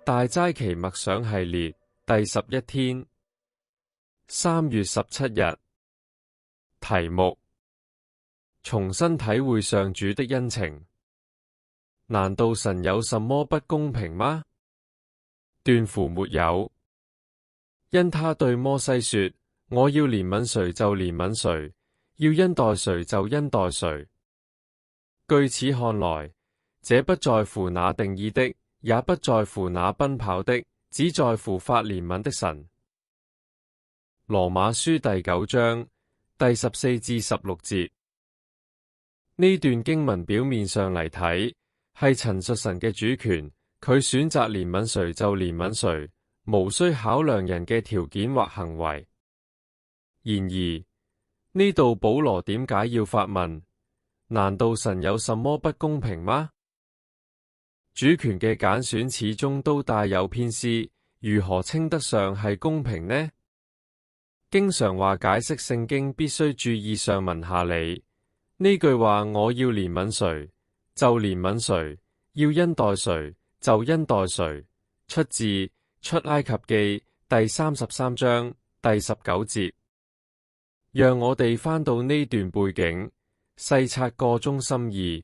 大齋期默想系列第11天，3月17日。題目：重新體會上主的恩情。難道神有什麼不公平嗎？斷乎沒有。因他對摩西說：我要憐憫誰就憐憫誰，要恩待誰就恩待誰。據此看來，這不在乎那定意的，也不在乎那奔跑的，只在乎發憐憫的神。羅馬書第9章第14至16節。呢段經文表面上嚟睇，係陳述神嘅主權，佢選擇憐憫誰就憐憫誰，無需考量人嘅條件或行為。然而，呢度保羅點解要發問？難道神有什麼不公平嗎？主權嘅揀選始終都帶有偏私，如何稱得上係公平呢？經常話解釋聖經必須注意上文下理。呢句話我要憐憫誰就憐憫誰，要恩待誰就恩待誰，出自出埃及記第33章第19節。讓我哋返到呢段背景，細察個中心意。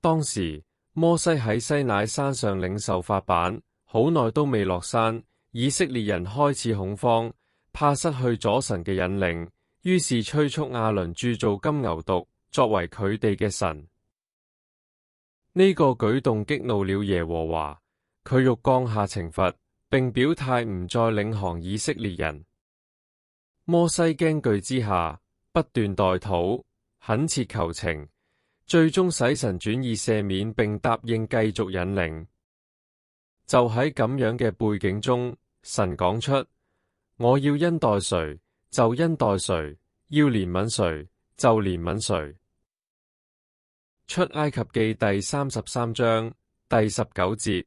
當時摩西喺西乃山上領受法版，好耐都未落山，以色列人開始恐慌，怕失去咗神嘅引領，於是催促亞倫鑄造金牛犢作為佢哋嘅神。呢個舉動激怒了耶和華，佢欲降下懲罰，並表態唔再領航以色列人。摩西驚懼之下，不斷代禱，懇切求情，最終使神轉意赦免，並答應繼續引領。就喺咁樣嘅背景中，神講出：我要恩待誰就恩待誰，要憐憫誰就憐憫誰。出埃及記第33章第19節。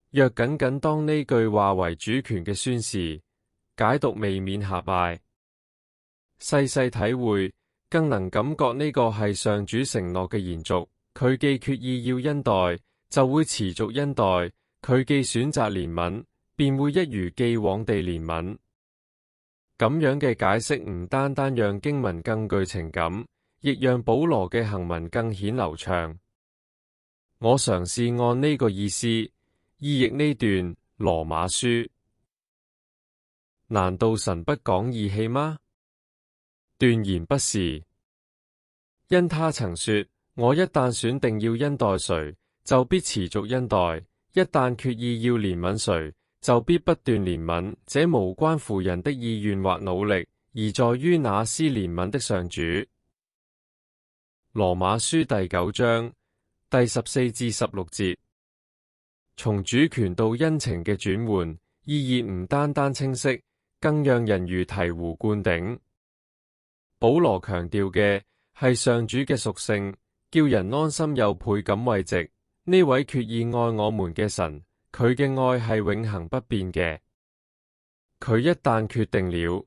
若僅僅當呢句話為主權嘅宣示，解讀未免狹隘。細細體會，更能感覺呢個係上主承諾嘅延續。佢既決意要恩待，就會持續恩待；佢既選擇憐憫，便會一如既往地憐憫。咁樣嘅解釋唔單單讓經文更具情感，亦讓保羅嘅行文更顯流暢。我嘗試按呢個意思意譯呢段羅馬書。難道神不講義氣嗎？斷然不是。因他曾說：我一旦選定要恩待誰，就必持續恩待；一旦決意要憐憫誰，就必不斷憐憫。這無關乎人的意願或努力，而在於那施憐憫的上主。羅馬書第9章第14至16節。從主權到恩情嘅轉換，意義唔單單清晰，更讓人如醍醐灌頂。保羅強調嘅係上主嘅屬性，叫人安心又倍感慰藉。呢位決意愛我們嘅神，佢嘅愛係永恆不變嘅。佢一旦決定了，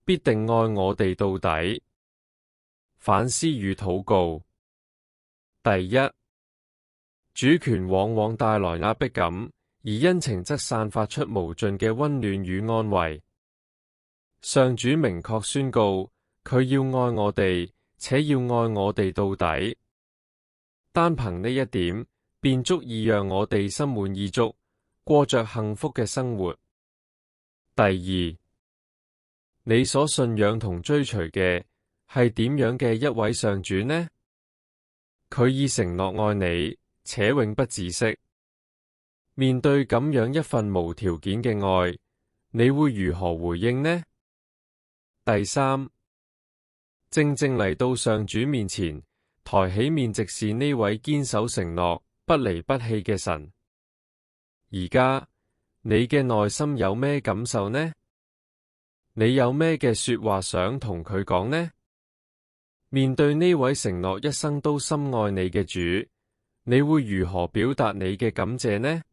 必定愛我哋到底。反思與禱告。第一，主權往往帶來壓迫感，而恩情則散發出無盡嘅溫暖與安慰。上主明確宣告，佢要愛我哋，且要愛我哋到底。單憑呢一點，便足以讓我哋心滿意足，過着幸福嘅生活。第二，你所信仰同追隨嘅係點樣嘅一位上主呢？佢已承諾愛你，且永不止息。面對咁樣一份無條件嘅愛，你會如何回應呢？第三，正正嚟到上主面前，抬起面直視呢位堅守承諾、不離不棄嘅神。而家你嘅內心有咩感受呢？你有咩嘅說話想同佢講呢？面對呢位承諾一生都深愛你嘅主，你會如何表達你嘅感謝呢？